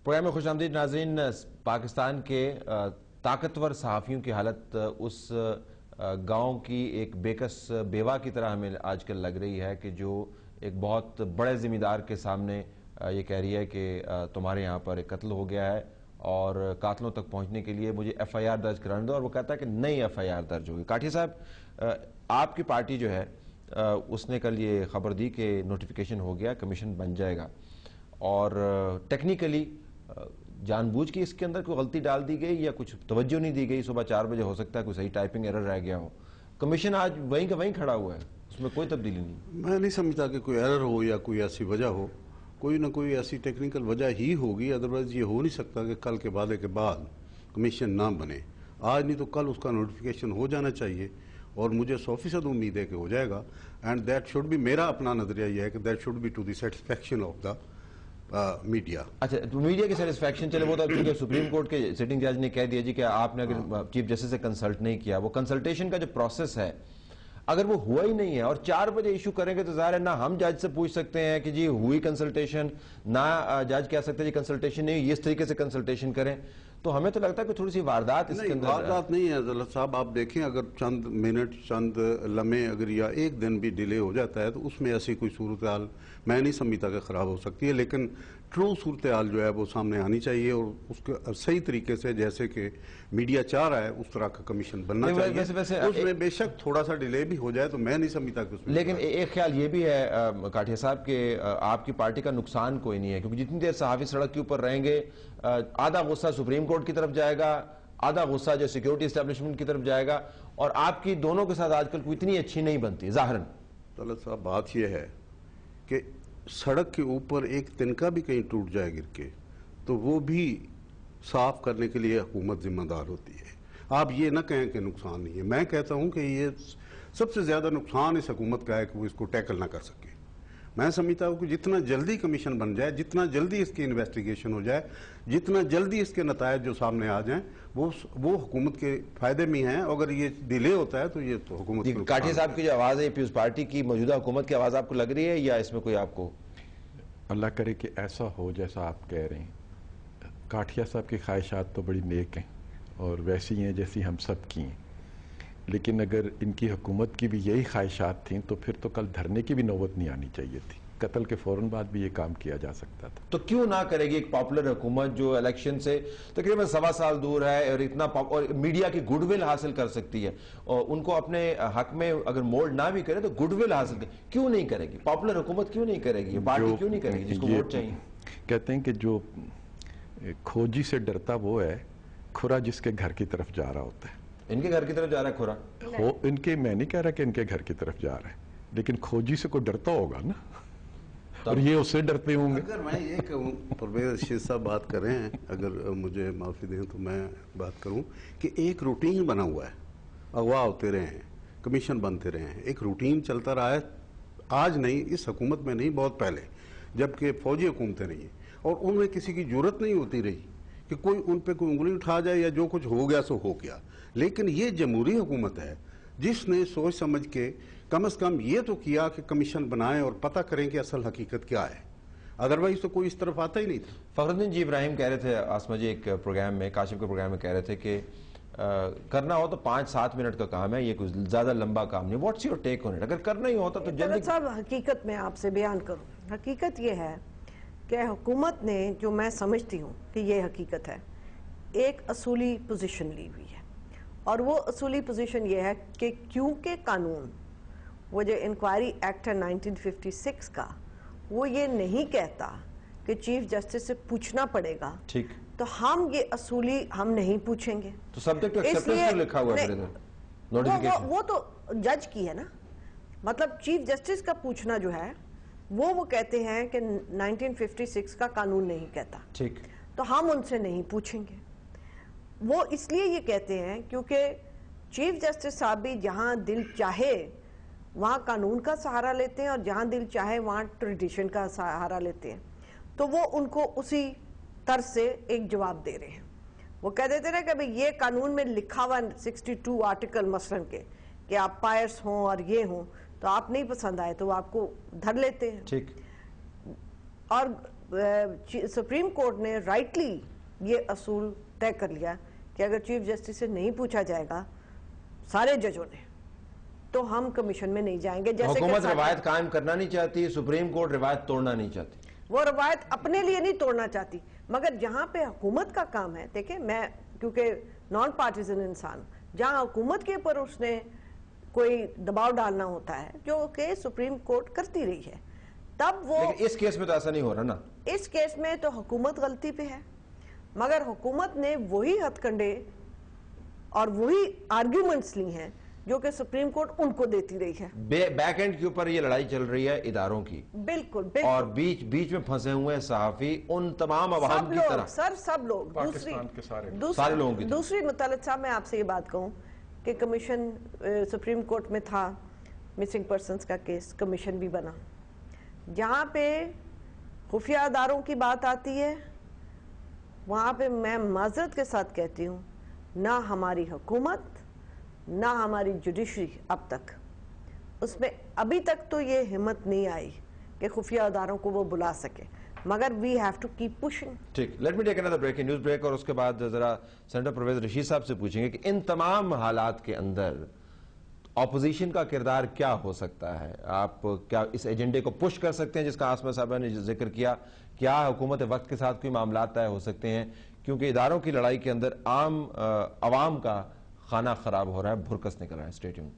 Programme में खुशामदीद नाज़रीन। पाकिस्तान के ताकतवर सहाफ़ियों की हालत उस गांव की एक बेकस बेवा की तरह हमें आजकल लग रही है कि जो एक बहुत बड़े ज़िम्मेदार के सामने ये कह रही है कि तुम्हारे यहाँ पर एक कत्ल हो गया है और कातलों तक पहुँचने के लिए मुझे FIR दर्ज कराने दो, और वो कहता है कि नई FIR दर्ज होगी। काठिया साहब, आपकी पार्टी जो है उसने कल ये खबर दी कि नोटिफिकेशन हो गया, कमीशन बन जाएगा, और टेक्निकली जानबूझ के इसके अंदर कोई गलती डाल दी गई या कुछ तवज्जो नहीं दी गई। सुबह 4 बजे हो सकता है कोई सही टाइपिंग एरर रह गया हो। कमीशन आज वहीं का वहीं खड़ा हुआ है, उसमें कोई तब्दीली नहीं। मैं नहीं समझता कि कोई एरर हो या कोई ऐसी वजह हो, कोई ना कोई ऐसी टेक्निकल वजह ही होगी, अदरवाइज ये हो नहीं सकता कि कल के वादे के बाद कमीशन ना बने। आज नहीं तो कल उसका नोटिफिकेशन हो जाना चाहिए और मुझे 100% उम्मीद है कि हो जाएगा। एंड दैट शुड बी, मेरा अपना नजरिया यह है कि that should be to the satisfaction of the media. अच्छा, तो मीडिया की सेटिस्फैक्शन चले, वो तो क्योंकि सुप्रीम कोर्ट के सिटिंग जज ने कह दिया जी कि आपने अगर चीफ जस्टिस से कंसल्ट नहीं किया, वो कंसल्टेशन का जो प्रोसेस है अगर वो हुआ ही नहीं है और 4 बजे इशू करेंगे तो जाहिर है ना हम जज से पूछ सकते हैं कि जी हुई कंसल्टेशन, ना जज कह सकते हैं जी कंसल्टेशन नहीं, इस तरीके से कंसल्टेशन करें। तो हमें तो लगता है कि थोड़ी सी वारदात इसके अंदर। वारदात नहीं है अदालत साहब, आप देखें अगर चंद मिनट चंद लम्हे अगर या एक दिन भी डिले हो जाता है तो उसमें ऐसी कोई सूरत हाल मैं नहीं समझता कि ख़राब हो सकती है, लेकिन ट्रू सूरत हाल जो है वो सामने आनी चाहिए और उसके सही तरीके से जैसे कि मीडिया चाह रहा है उस तरह का कमीशन बनना चाहिए। वैसे उसमें बेशक थोड़ा सा डिले भी हो जाए तो मैं नहीं समझता कि उसमें। लेकिन एक ख्याल ये भी है काठिया साहब के आपकी पार्टी का नुकसान कोई नहीं है, क्योंकि जितनी देर सहाफ़ी सड़क के ऊपर रहेंगे आधा गुस्सा सुप्रीम कोर्ट की तरफ जाएगा, आधा गुस्सा जो सिक्योरिटी एस्टेब्लिशमेंट की तरफ जाएगा, और आपकी दोनों के साथ आजकल कोई इतनी अच्छी नहीं बनती जाहिरन। तलत साहब, बात यह है कि सड़क के ऊपर एक तिनका भी कहीं टूट जाए गिर के तो वो भी साफ करने के लिए हुकूमत जिम्मेदार होती है। आप ये ना कहें कि नुकसान नहीं है। मैं कहता हूं कि ये सबसे ज्यादा नुकसान इस हुकूमत का है कि वो इसको टैकल ना कर सके। मैं समझता हूं कि जितना जल्दी कमीशन बन जाए, जितना जल्दी इसकी इन्वेस्टिगेशन हो जाए, जितना जल्दी इसके नतायज जो सामने आ जाएं वो हुकूमत के फायदे में हैं। अगर ये डिले होता है तो ये तो हुकूमत। काठिया साहब की जो आवाज़ है पीपल्स पार्टी की मौजूदा हुकूमत की आवाज़ आपको लग रही है या इसमें कोई आपको? अल्लाह करे कि ऐसा हो जैसा आप कह रहे हैं। काठिया साहब की ख्वाहिशात तो बड़ी नेक हैं और वैसी हैं जैसी हम सब की हैं, लेकिन अगर इनकी हुकूमत की भी यही ख्वाहिशात थी तो फिर तो कल धरने की भी नौबत नहीं आनी चाहिए थी। कत्ल के फौरन बाद भी ये काम किया जा सकता था। तो क्यों ना करेगी एक पॉपुलर हुकूमत जो इलेक्शन से तकरीबन 1.25 साल दूर है और इतना और मीडिया की गुडविल हासिल कर सकती है, और उनको अपने हक में अगर मोल्ड ना भी करे तो गुडविल हासिल कर, क्यों नहीं करेगी? पॉपुलर हुकूमत क्यों नहीं करेगी? पार्टी क्यों नहीं करेगी जिसको वोट चाहिए? कहते हैं कि जो खोजी से डरता वो है, खुरा जिसके घर की तरफ जा रहा होता है। इनके घर की तरफ जा रहा है खुरा? हो इनके, मैं नहीं कह रहा कि इनके घर की तरफ जा रहा है, लेकिन खोजी से कोई डरता होगा ना, और ये उससे डरते होंगे। अगर मैं ये कहूँ, परवेज रशीद साहब बात कर रहे हैं, अगर मुझे माफ़ी दें तो मैं बात करूँ कि एक रूटीन बना हुआ है, अगवा होते रहे हैं, कमीशन बनते रहे हैं, एक रूटीन चलता रहा है। आज नहीं, इस हुकूमत में नहीं, बहुत पहले जबकि फौजी हुकूमतें नहीं, और उनमें किसी की जरूरत नहीं होती रही कि कोई उन पर कोई उंगली उठा जाए या जो कुछ हो गया सो हो गया। लेकिन ये जमहूरी हुकूमत है जिसने सोच समझ के कम से कम ये तो किया कि कमीशन बनाएं और पता करें कि असल हकीकत क्या है, अदरवाइज तो कोई इस तरफ आता ही नहीं था। फखरुद्दीन जी इब्राहिम कह रहे थे आसमा जी एक प्रोग्राम में, काशिफ के प्रोग्राम में कह रहे थे कि करना हो तो 5-7 मिनट का काम है, ये कुछ ज्यादा लंबा काम नहीं। What's your take on it? अगर करना ही होता तो जल्दी। साहब, हकीकत में आपसे बयान करूं, हकीकत ये है कि हुकूमत ने, जो मैं समझती हूँ कि ये हकीकत है, एक असूली पोजीशन ली हुई है, और वो असूली पोजीशन ये है कि क्योंकि कानून, वो जो इंक्वायरी एक्ट है 1956 का, वो ये नहीं कहता कि चीफ जस्टिस से पूछना पड़ेगा, ठीक, तो हम ये असूली हम नहीं पूछेंगे। तो सब्जेक्ट टू एक्सेप्टेंस क्यों लिखा हुआ है? वो तो जज की है ना, मतलब चीफ जस्टिस का पूछना जो है वो कहते हैं कि 1956 का कानून नहीं कहता, ठीक, तो हम उनसे नहीं पूछेंगे। वो इसलिए ये कहते हैं क्योंकि चीफ जस्टिस साहब भी जहां दिल चाहे वहां कानून का सहारा लेते हैं और जहां दिल चाहे वहां ट्रेडिशन का सहारा लेते हैं, तो वो उनको उसी तर्ज से एक जवाब दे रहे हैं। वो कह देते ना कि भाई ये कानून में लिखा हुआ 62 आर्टिकल मसलन के कि आप पायर्स हों और ये हों, तो आप नहीं पसंद आए तो वो आपको धर लेते हैं। ठीक, और सुप्रीम कोर्ट ने राइटली ये असूल तय कर लिया कि अगर चीफ जस्टिस से नहीं पूछा जाएगा सारे जजों ने, तो हम कमीशन में नहीं जाएंगे। जैसे हुकूमत रिवायत कायम करना नहीं चाहती, सुप्रीम कोर्ट रिवायत तोड़ना नहीं चाहती। वो रवायत अपने लिए नहीं तोड़ना चाहती, मगर जहां पे हुकूमत का काम है, देखिए मैं क्योंकि नॉन पार्टिजन इंसान, जहां हुकूमत के ऊपर उसने कोई दबाव डालना होता है, जो कि सुप्रीम कोर्ट करती रही है, तब वो, लेकिन इस केस में तो ऐसा नहीं हो रहा ना। इस केस में तो हुकूमत गलती पे है, मगर हुकूमत ने वही हथकंडे और वही आर्ग्यूमेंट्स ली हैं जो कि सुप्रीम कोर्ट उनको देती रही है। बैक एंड के ऊपर ये लड़ाई चल रही है इदारों की, बिल्कुल बिल्कुल, और बीच में फंसे हुए हैं सहाफी, उन तमाम अवाम की तरह। सर सब लोग, पाकिस्तान के सारे लोगों की तरह। दूसरी मुतल्लिक़ साहब, मैं आपसे ये बात कहूँ कि कमीशन सुप्रीम कोर्ट में था, मिसिंग पर्सन्स का केस, कमीशन भी बना, जहाँ पे खुफिया अदारों की बात आती है, वहाँ पे मैं माजरत के साथ कहती हूँ, ना हमारी हुकूमत ना हमारी जुडिशरी अब तक उसमें अभी तक तो ये हिम्मत नहीं आई कि खुफिया अदारों को वो बुला सके, मगर we have to keep pushing. ठीक, let me take another break, news break, और उसके बाद जरा सेनेटर परवेज रशीद साहब से पूछेंगे कि इन तमाम हालात के अंदर ऑपोजिशन का किरदार क्या हो सकता है। आप क्या इस एजेंडे को पुश कर सकते हैं जिसका आसमा साहब ने जिक्र किया? क्या हुकूमत वक्त के साथ कोई मामला तय हो सकते हैं? क्योंकि इदारों की लड़ाई के अंदर आम अवाम का खाना खराब हो रहा है, भुरकस निकल रहा है। Stay tuned.